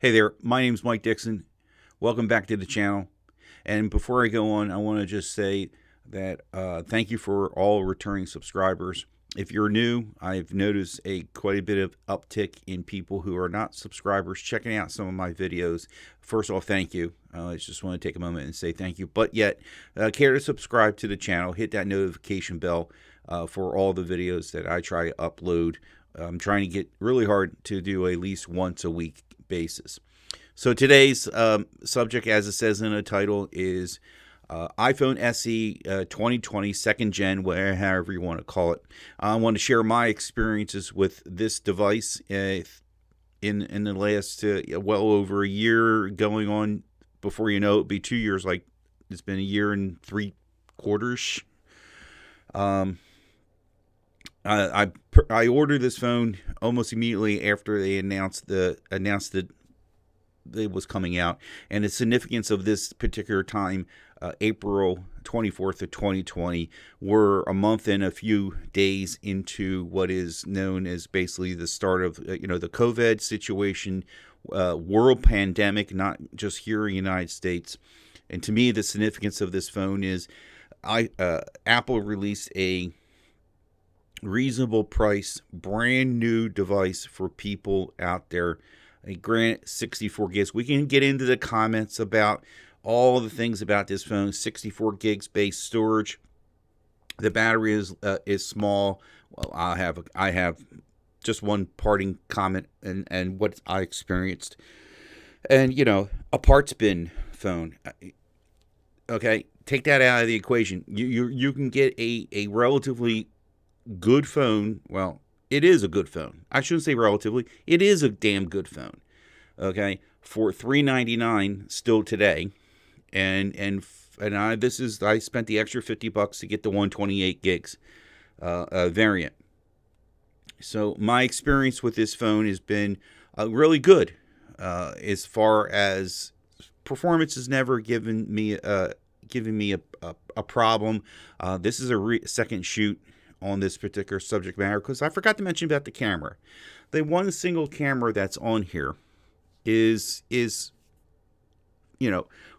Hey there, my name's Mike Dixon. Welcome back to the channel. And before I go on, I want to just say that thank you for all returning subscribers. If you're new, I've noticed quite a bit of uptick in people who are not subscribers checking out some of my videos. First off, thank you. I just want to take a moment and say thank you. But yet, care to subscribe to the channel, hit that notification bell for all the videos that I try to upload. I'm trying to get really hard to do at least once a week basis. So today's subject, as it says in the title, is iPhone SE 2020 second gen, however you want to call it. I want to share my experiences with this device in the last well over a year, going on. Before you know it, it'll be 2 years. Like it's been a year and 3/4. I ordered this phone almost immediately after they announced that it was coming out, and the significance of this particular time, April 24th of 2020, we're a month and a few days into what is known as basically the start of the COVID situation, world pandemic, not just here in the United States. And to me, the significance of this phone is Apple released a reasonable price, brand new device for people out there. Granted, 64 gigs. We can get into the comments about all the things about this phone. 64 gigs base storage. The battery is small. Well, I have just one parting comment and what I experienced. And a parts bin phone. Okay, take that out of the equation. You can get a relatively good phone. Well, it is a good phone. I shouldn't say relatively. It is a damn good phone. Okay, for $399 still today, and I spent the extra $50 to get the 128 gigs variant. So my experience with this phone has been really good. As far as performance has never given me a problem. This is a second shoot on this particular subject matter because I forgot to mention about the camera. The one single camera that's on here is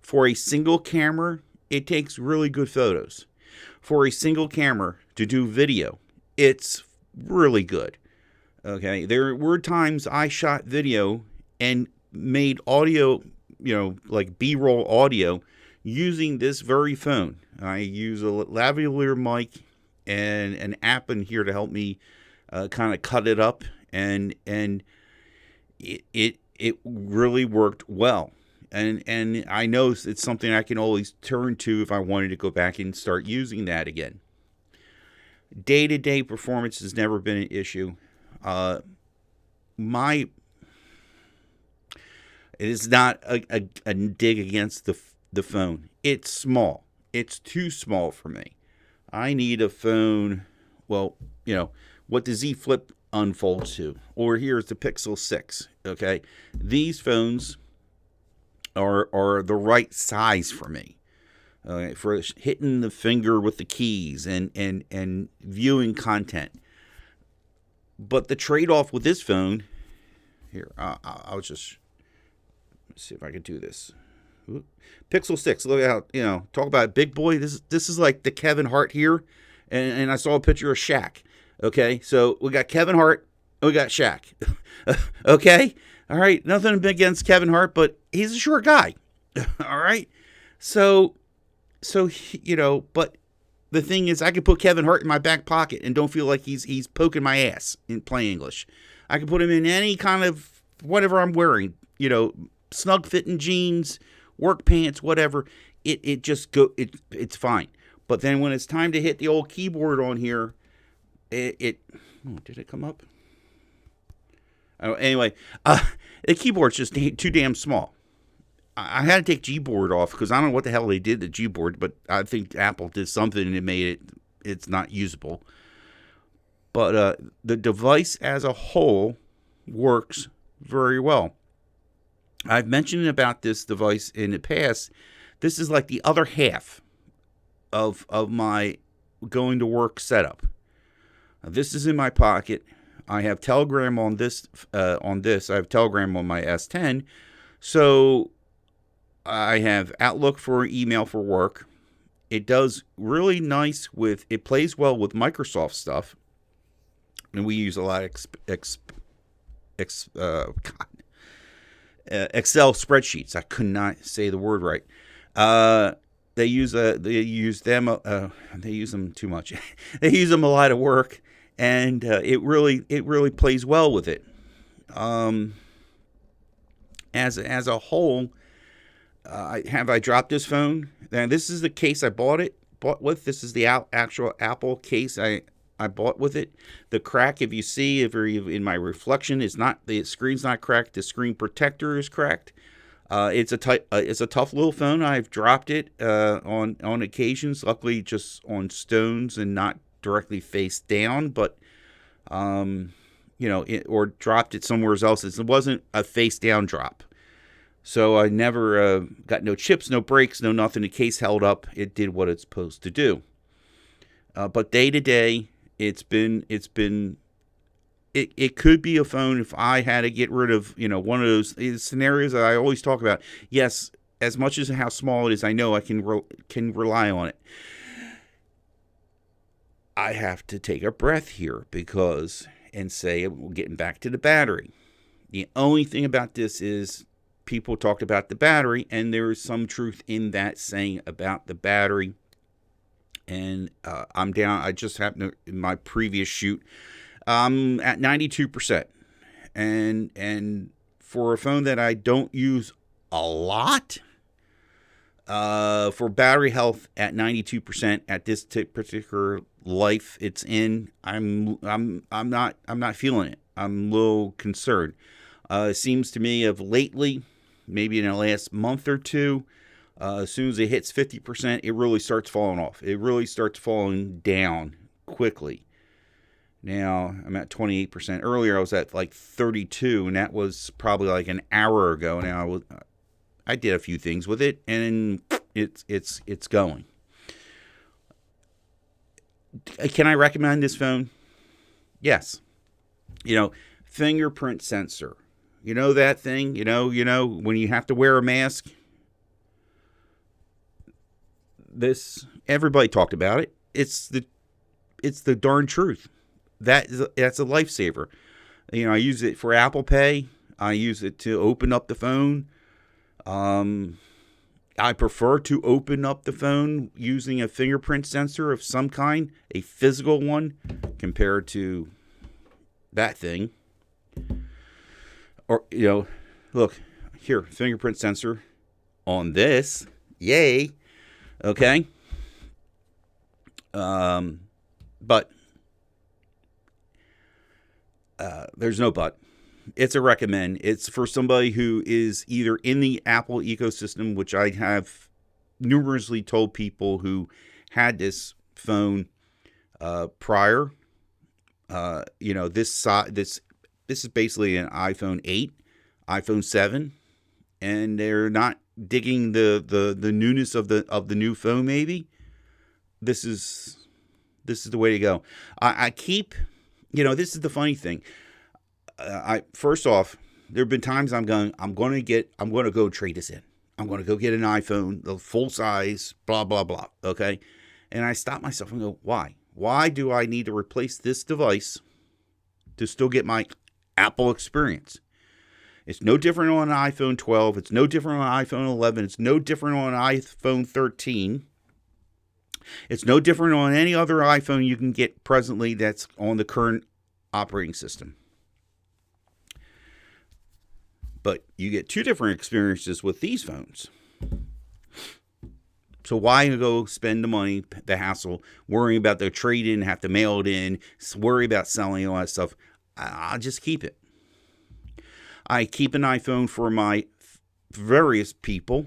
for a single camera, it takes really good photos. For a single camera to do video, it's really good. Okay, there were times I shot video and made audio, like B-roll audio, using this very phone. I use a lavalier mic and an app in here to help me kind of cut it up, and it really worked well. And I know it's something I can always turn to if I wanted to go back and start using that again. Day-to-day performance has never been an issue. It is not a dig against the phone. It's small. It's too small for me. I need a phone, well, what the Z Flip unfolds to. Or here's the Pixel 6, okay? These phones are the right size for me. For hitting the finger with the keys and viewing content. But the trade-off with this phone, here, I'll just see if I can do this. Pixel 6, look how, talk about a big boy. This is like the Kevin Hart here, and I saw a picture of Shaq. Okay, so we got Kevin Hart, we got Shaq. Okay, all right, nothing against Kevin Hart, but he's a short guy. All right, so but the thing is, I could put Kevin Hart in my back pocket and don't feel like he's poking my ass, in plain English. I can put him in any kind of whatever I'm wearing, snug fitting jeans, work pants, whatever. It's fine. But then when it's time to hit the old keyboard on here, did it come up? Oh, anyway, the keyboard's just too damn small. I had to take Gboard off because I don't know what the hell they did to Gboard, but I think Apple did something and it made it's not usable. But the device as a whole works very well. I've mentioned about this device in the past. This is like the other half of my going to work setup. This is in my pocket. I have Telegram on this. I have Telegram on my S10. So I have Outlook for email for work. It does really nice with. It plays well with Microsoft stuff, and we use a lot of Excel spreadsheets. I could not say the word right. They use them too much. They use them a lot of work, and it really plays well with it. As a whole, I dropped this phone? Now this is the case I bought with. This is the actual Apple case I bought with it. The crack, if you're in my reflection, the screen's not cracked. The screen protector is cracked. It's a tough little phone. I've dropped it on occasions. Luckily, just on stones and not directly face down, but or dropped it somewhere else. It wasn't a face down drop. So I never got no chips, no breaks, no nothing. The case held up. It did what it's supposed to do. But day to day, it could be a phone if I had to get rid of, one of those scenarios that I always talk about. Yes, as much as how small it is, I know I can rely on it. I have to take a breath here and say, we're getting back to the battery. The only thing about this is people talked about the battery, and there is some truth in that saying about the battery. And I'm down. I just happened to, in my previous shoot, at 92%. And for a phone that I don't use a lot, for battery health at 92% at this particular life it's in, I'm not feeling it. I'm a little concerned. It seems to me of lately, maybe in the last month or two, as soon as it hits 50%, it really starts falling off. It really starts falling down quickly. Now, I'm at 28%. Earlier, I was at like 32, and that was probably like an hour ago. Now, I did a few things with it, and it's going. Can I recommend this phone? Yes. Fingerprint sensor. You know that thing? When you have to wear a mask? Everybody talked about it. It's the darn truth. That's a lifesaver. I use it for Apple Pay. I use it to open up the phone. I prefer to open up the phone using a fingerprint sensor of some kind, a physical one, compared to that thing. Or, look, here, fingerprint sensor on this. Yay. Okay. But there's no but. It's a recommend. It's for somebody who is either in the Apple ecosystem, which I have numerously told people who had this phone prior. This is basically an iPhone 8, iPhone 7, and they're not digging the newness of the new phone. Maybe this is the way to go. I keep, this is the funny thing. First off, there have been times I'm going to go trade this in. I'm going to go get an iPhone, the full size, blah, blah, blah. Okay. And I stop myself and go, why? Why do I need to replace this device to still get my Apple experience? It's no different on an iPhone 12. It's no different on an iPhone 11. It's no different on an iPhone 13. It's no different on any other iPhone you can get presently that's on the current operating system. But you get two different experiences with these phones. So why go spend the money, the hassle, worrying about the trade-in, have to mail it in, worry about selling, all that stuff? I'll just keep it. I keep an iPhone for my various people,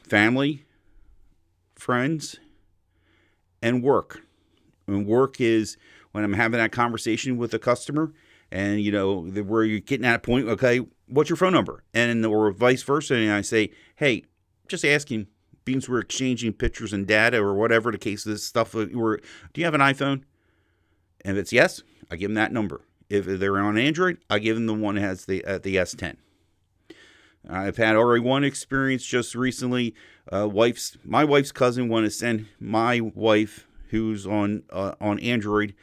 family, friends, and work. And work is when I'm having that conversation with a customer, and where you're getting at a point, okay, what's your phone number? Or vice versa, and I say, hey, just asking, being we're exchanging pictures and data or whatever the case of this stuff, do you have an iPhone? And if it's yes, I give them that number. If they're on Android, I give them the one that has the S10. I've had already one experience just recently. My wife's cousin wanted to send my wife, who's on Android,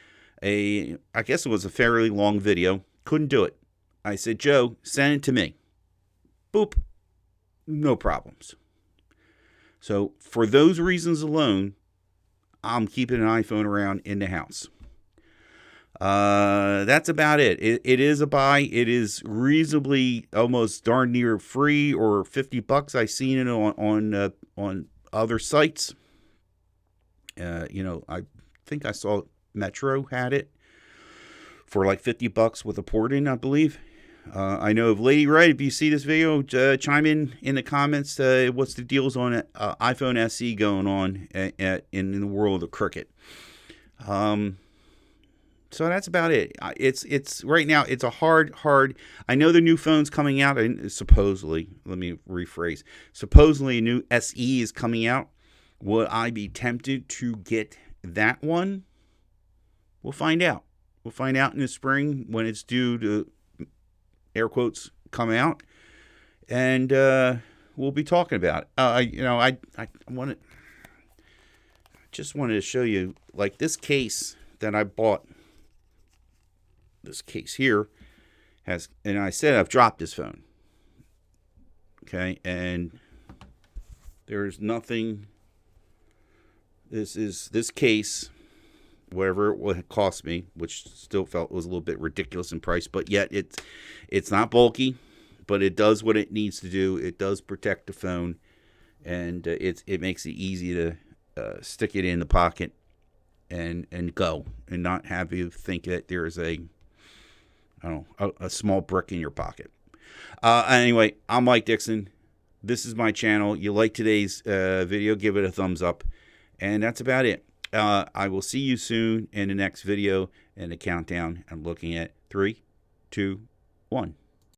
I guess it was a fairly long video. Couldn't do it. I said, Joe, send it to me. Boop. No problems. So for those reasons alone, I'm keeping an iPhone around in the house. That's about it. It is a buy. It is reasonably almost darn near free or $50. I've seen it on other sites. I think I saw Metro had it for like $50 with a port in, I believe. I know of Lady Red, if you see this video, chime in the comments. What's the deals on iPhone SE going on in the world of cricket? So that's about it. It's right now. It's a hard. I know the new phone's coming out, and supposedly, let me rephrase. Supposedly, a new SE is coming out. Would I be tempted to get that one? We'll find out. We'll find out in the spring when it's due to, air quotes, come out, and we'll be talking about it. I just wanted to show you, like, this case that I bought. This case here has, and I said I've dropped this phone. Okay, and there's nothing. This case, whatever it would cost me, which still felt was a little bit ridiculous in price, but yet it's not bulky, but it does what it needs to do. It does protect the phone, and it makes it easy to stick it in the pocket and go, and not have you think that there's a small brick in your pocket. Anyway, I'm Mike Dixon. This is my channel. You like today's video, give it a thumbs up. And that's about it. I will see you soon in the next video and the countdown. I'm looking at 3, 2, 1.